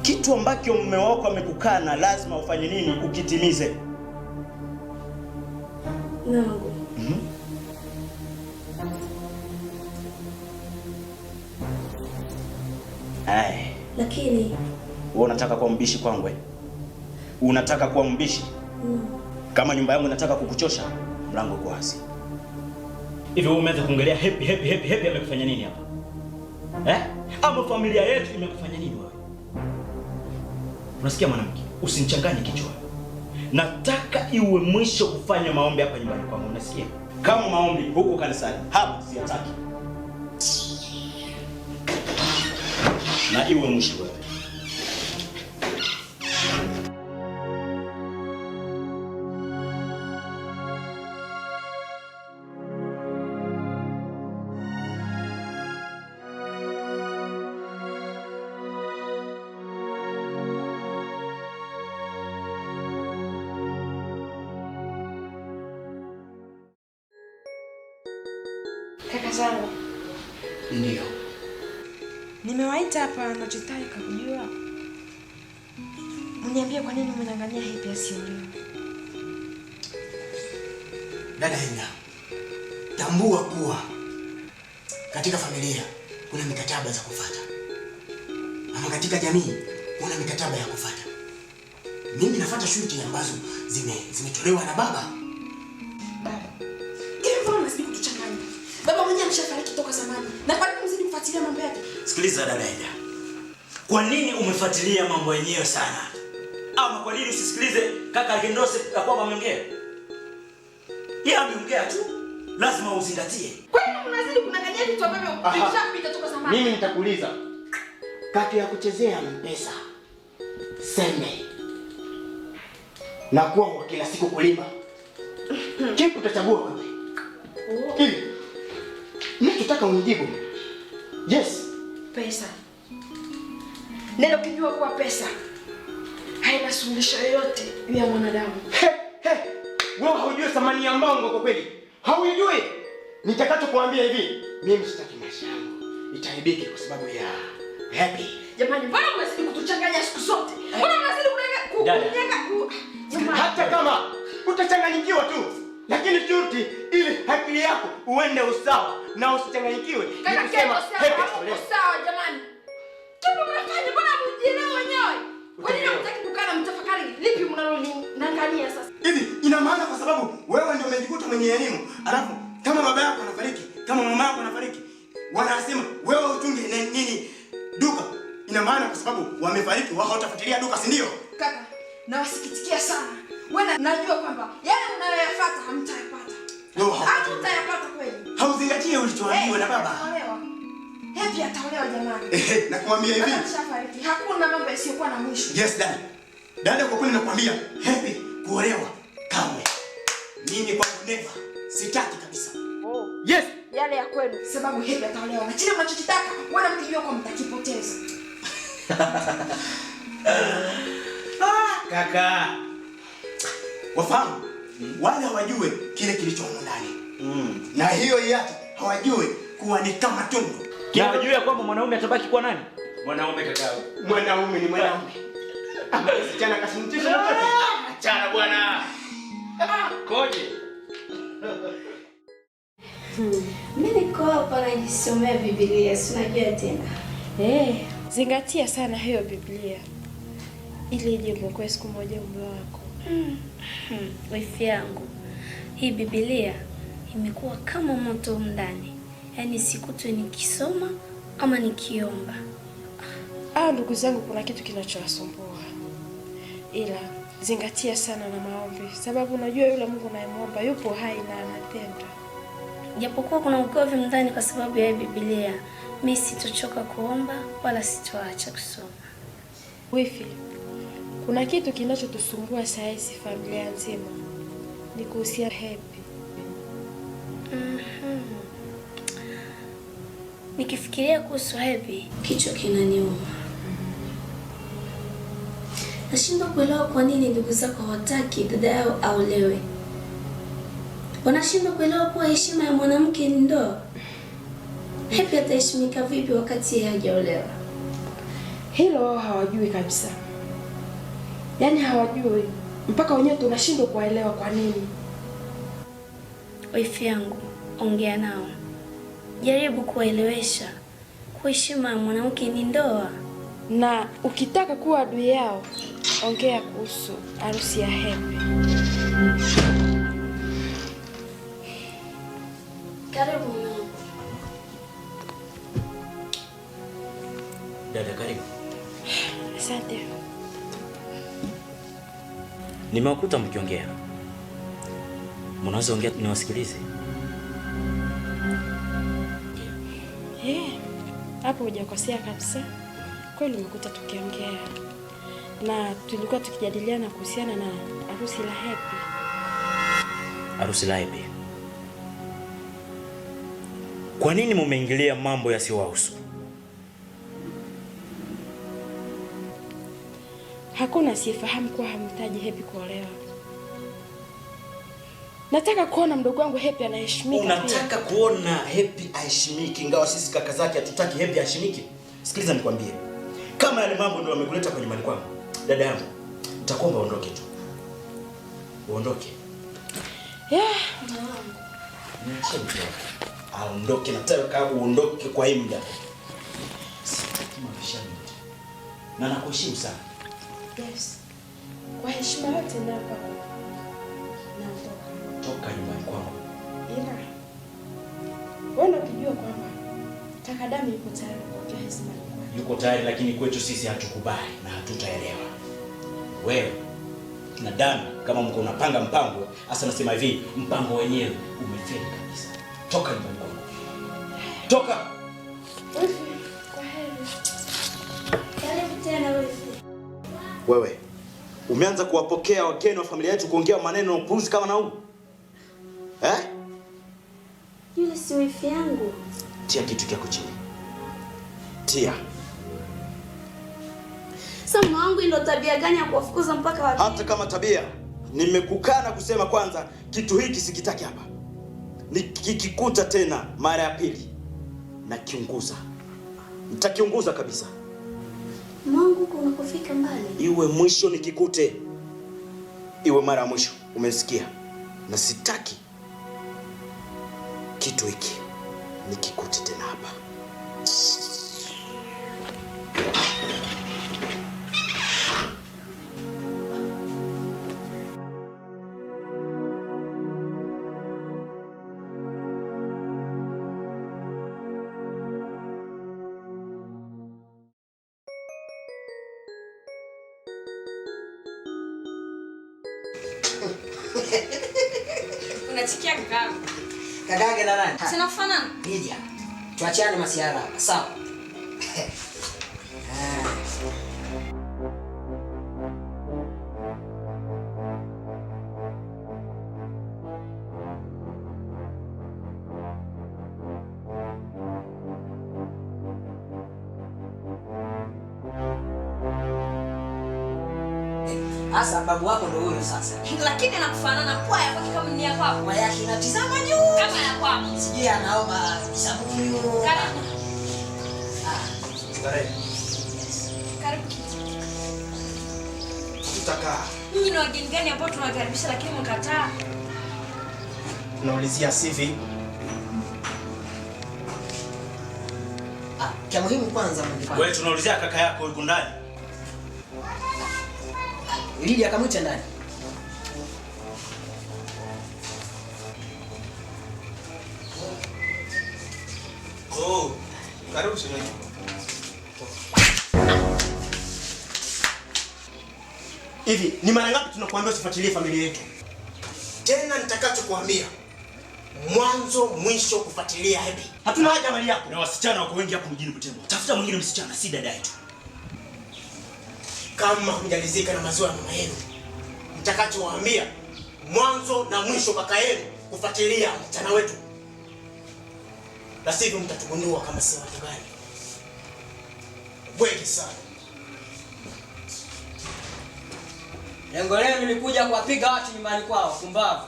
Kitu ambacho mume wako amekukana lazima ufanye nini ukitimize. Nangu. Ai. Lakini wewe unataka kuwa mbishi kwangu? Unataka kuwa mbishi? Kama nyumba yangu nataka kukuchosha, mlango uko wazi. Hivi wewe umeanza kuongelea happy amekufanya nini hapa? Ama familia yetu imekufanya nini wewe? Unasikia mwanamke? Usinichanganye kichwa. Nataka iwe mwisho kufanya maombi hapa nyumbani kwangu, unasikia? Kama maombi huko kanisani, hapa siyataki. Na iwe mwisho wewe. Kaka zangu. Ndio. Nimewaita hapa nachotaka kujua. Mniambie kwa nini mnang'ania Happy asiolewe. Dada Ina, tambua kuwa katika familia kuna mikataba za kufuata. Ama katika jamii kuna mikataba ya kufuata. Mimi nafuata shughuli ambazo zimetolewa na baba. Mbona unazidi kutuchanganya? Baba mwenyewe ameshafariki toka zamani. Na kwa nini mzidi kufuatilia mambo yake? Sikiliza dada Ida. Kwa nini umefuatilia mambo yenyewe sana? Ama kwa nini usisikilize kaka Agendose ya kwamba ameongea? Yeye ameongea tu. Lazima uzingatie. Kwa nini unazidi kunang'ania vitu ambavyo vimeshapita toka zamani? Mimi nitakuuliza. Kati ya kuchezea mpesa, sembe, na kuwa wa kila siku kulima, kipi utachagua wewe? Hivi ninachotaka unijibu. Yes. Pesa. Neno kijua kuwa pesa haina suluhisho yoyote ya mwanadamu. Wewe haujui thamani ya mbongo kwa kweli. Haujui. Nitakachokuambia hivi, mimi sitaki maisha yangu itaibike kwa sababu ya Happy. Jamani, mbona mnazidi kutuchanganya siku zote? Mbona mnazidi Jamani, hata kama utachanganyikiwa tu, lakini shuti ili akili yako uende usawa na usichanganyikiwe. Nikusema Happy sawa jamani. Kipi mnafanya? Mbona mjielewa wenyewe? Kwa nini mtaki kukaa na mtafakari lipi mnalolingania sasa? Hivi ina maana kwa sababu wewe ndio umejikuta mwenye elimu, alafu kama baba yako anafariki, kama mama yako anafariki, wanasema wewe utunge nini duka. Ina maana kwa sababu wamefariki wao hawatafuatilia duka, si ndio? Kaka, nawasikitikia sana. Wewe najua kwamba yale unayoyafuata hamtayapata. Hamtayapata kweli. Hauzingatie ulichoambiwa na baba. Happy ataolewa jamani. Nakwambia hivi. Hakuna mambo yasiyokuwa na mwisho. Yes dad. Dada, kwa kweli nakwambia Happy kuolewa kamwe. Mimi kwa never sitaki kabisa. Yes. Yale ya kwenu sababu Happy ataolewa. Na kile mnachotaka wala mkijua kwa mtakipoteza. Kaka. Wafahamu wale hawajue kile kilichomo ndani. Na hiyo yake hawajue kuwa ni kama tundu. Hawajui ya kwamba mwanaume atabaki kwa nani? Mwanaume kakao. Mwanaume ni mwanaume. Msichana kasimtisha mtoto. Achana bwana. Koje. Mimi niko hapa najisomea Biblia, si unajua tena. Zingatia sana hiyo Biblia. Ili ije mwokoe siku moja mume wako. Wifi yangu. Hii Biblia imekuwa kama moto ndani. Yaani sikutwe nikisoma ama nikiomba. Ndugu zangu, kuna kitu kinachowasumbua. Ila zingatia sana na maombi, sababu unajua yule Mungu unayemwomba yupo hai na anatenda. Japokuwa kuna ukovi ndani kwa sababu ya Biblia, mimi sitochoka kuomba wala sitoacha kusoma. Wifi, Kuna kitu kinachotusumbua saizi familia nzima. Ni kuhusiana Happy. Nikifikiria kuhusu Happy, kichwa kinaniuma. Nashindwa kuelewa kwa nini ndugu zako hawataki dada yao aolewe. Wanashindwa kuelewa kuwa heshima ya mwanamke ni ndoa. Happy ataheshimika vipi wakati yeye hajaolewa? Hilo wao hawajui kabisa. Yaani hawajui. Mpaka wenyewe tunashindwa kuelewa kwa nini. Wifi yangu, ongea nao. Jaribu kuwaelewesha. Heshima ya mwanamke ni ndoa. Na ukitaka kuwa adui yao, ongea kuhusu harusi ya Happy. Karibu mwanangu. Dada, karibu. Asante. Nimewakuta mkiongea. Mnaweza ongea niwasikilize? Hapo hujakosea kabisa. Kweli umekuta tukiongea. Na tulikuwa tukijadiliana kuhusiana na harusi la Happy. Harusi la Happy. Kwa nini mumeingilia mambo yasiyowahusu? Hakuna sifahamu kuwa hamtaji Happy kuolewa. Nataka kuona mdogo wangu Happy anaheshimika. Unataka kuona Happy aheshimiki ingawa sisi kaka zake hatutaki Happy aheshimiki? Sikiliza nikwambie. Kama yale mambo ndio yamekuleta kwa nyumbani kwangu, dada yangu, nitakuomba uondoke tu. Uondoke. Niachie mtu wako. Aondoke, nataka uondoke kwa hii muda. Sitaki mabishano yote. Na nakuheshimu sana. Yes. Kwa heshima yote napa. Naondoka. Toka nyumbani kwangu. Ila wewe unajua kwamba kaka Dami yuko tayari kupokea heshima yako. Yuko tayari, lakini kwetu sisi hatukubali na hatutaelewa. Wewe na Dami kama mko unapanga mpango, hasa nasema hivi, mpango wenyewe umefeli kabisa. Toka nyumbani kwangu. Toka. Kwa heri. Karibu tena wewe. Wewe umeanza kuwapokea wageni wa familia yetu kuongea maneno ya upuuzi kama na huu? Yule si wifi yangu. Tia kitu kyako chini. Tia. Sasa mwanangu ndio tabia gani ya kuwafukuza mpaka watu? Hata kama tabia, nimekukana kusema kwanza kitu hiki sikitaki hapa. Nikikikuta tena mara ya pili na kiunguza. Nitakiunguza kabisa. Mwanangu kuna kufika mbali. Iwe mwisho nikikute. Iwe mara ya mwisho, umesikia? Na sitaki kitu hiki nikikute tena hapa. Unachikia kakaangu. Kakake na nani? Sina kufanana. Lydia. Tuachiane masiara hapa, sawa? Asa babu wako ndio huyo sasa. Lakini anakufanana kwa yako kama ni yako hapo. Kwa yake inatizama juu. Kama yako hapo. Sijui anaomba sabuni. Karibu. Starehe. Karibu kiti. Tutakaa. Nyinyi ni wageni gani ambao tunawakaribisha lakini mkataa? Tunaulizia CV. Cha muhimu kwanza wewe tunaulizia kaka yako yuko ndani. Lydia kamwita ndani. Oh, karibu shemeji. Hivi, ni mara ngapi tunakuambia usifuatilie familia yetu? Tena nitakachokuambia, mwanzo mwisho kufuatilia Happy. Hatuna haja mali yako. Na wasichana wako wengi hapo mjini Butembo. Tafuta mwingine msichana, si dada yetu. kama hamjalizika na maziwa ya mama yenu, mtakachowaambia mwanzo na mwisho kaka yenu kufuatilia mchana wetu, la sivyo mtatugundua kama si watu gani. Bwegi sana. Lengo lenu ni kuja kuwapiga watu nyumbani kwao, kumbavu.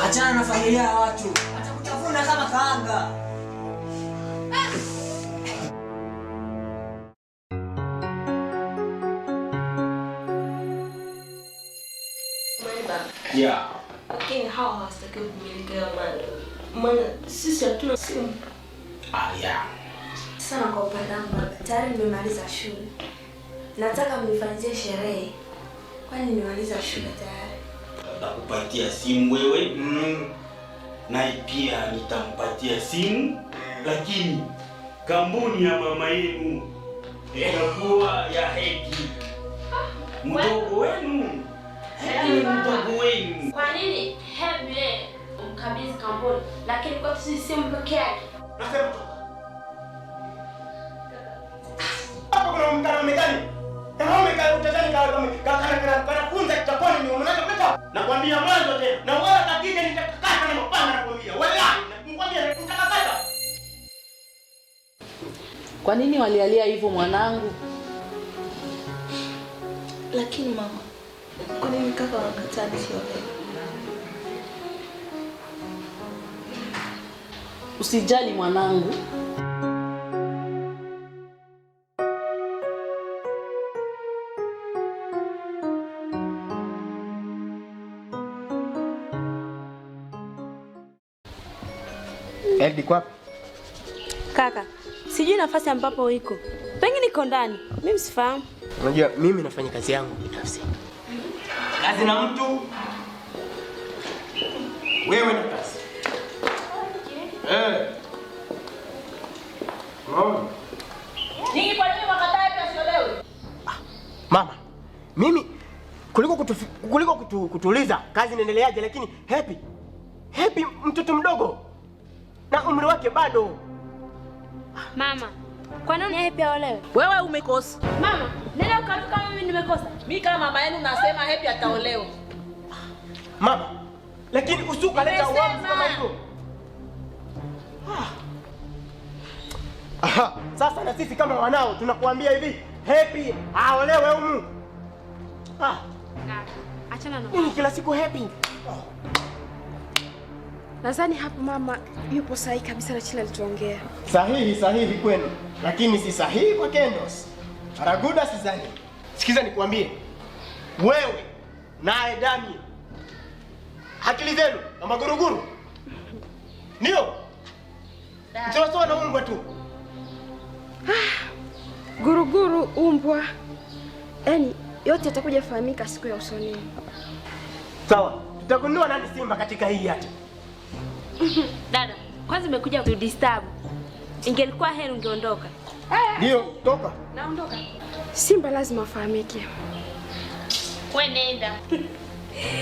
Achana na familia ya watu. Atakutafuna kama kaanga. Yeah. Lakini hawa hawastaki kumilikiwa maana sisi hatuna simu. Yeah. Sana kwa upande wangu baba, tayari nimemaliza shule. Nataka mnifanyizie sherehe. Kwani nimemaliza shule tayari. Nitakupatia simu wewe. Na pia nitampatia simu, lakini kampuni ya mama yenu itakuwa ya Heki. Mdogo wenu. Heki mdogo wenu. Kwa nini Hebi mkabidhi kampuni lakini kwa sisi simu peke yake? Nasema hapo kuna mkana mekani. Kama umekana utatani kana kunza kitaponi ni unaona peta. Nakwambia mwanzo tena. Na wala takija nitakakata na mapanga nakwambia. Wallahi nakwambia nitakakata. Kwa nini walialia hivyo mwanangu? Lakini mama, kwa nini kaka wanakataa nisiolewe? Usijali mwanangu. Eldi kwa wapi? Kaka, sijui nafasi ambapo iko. Pengine iko ndani. Mimi sifahamu. Unajua mimi nafanya kazi yangu binafsi. Kazi na mtu. Wewe na kazi. Mama. Nini kwa nini wakataa pia siolewe? Mama, mimi kuliko kutuuliza kazi inaendeleaje, lakini Happy mtoto mdogo na umri wake bado. Mama, kwa nini Happy aolewe? Wewe umekosa. Mama, nenda ukatuka kama mimi nimekosa. Mimi kama mama yenu nasema Happy ataolewa. Mama, lakini usuka leta uamuzi kama hivyo. Aha, sasa na sisi kama wanao tunakuambia hivi, Happy aolewe humu. Achana na nini kila siku Happy? Nadhani hapo mama yupo sahihi kabisa na kile alichoongea. Sahihi kwenu, lakini si sahihi kwa Kendos. Araguda sizani. Sikiza nikwambie. Wewe naye Dami. Akili zenu na maguruguru. Ndio? Mtawasoa na umbwa tu. Guruguru, umbwa. Yaani yote yatakuja fahamika siku ya usoni. Sawa. Tutagundua nani simba katika hii hata. Dada, kwanza umekuja kudisturb. Ingelikuwa heri ungeondoka. Ndio, toka. Naondoka. Simba lazima afahamike. Wewe nenda.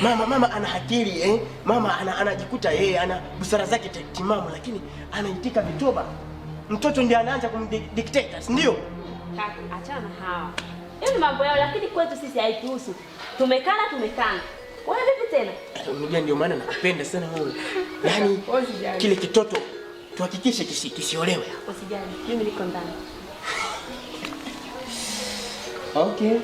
Mama ana akili Mama anajikuta yeye ana busara zake timamu, lakini anaitika vitoba. Mtoto ndiye anaanza kumdictate, ndio? Kaka, achana na hawa. Hiyo mambo yao, lakini kwetu sisi haituhusu. Tumekana. Wewe vipi tena? Unajua ndio maana nakupenda sana wewe. Yaani kile kitoto tuhakikishe kisiolewe. Usijali, mimi niko ndani. Okay.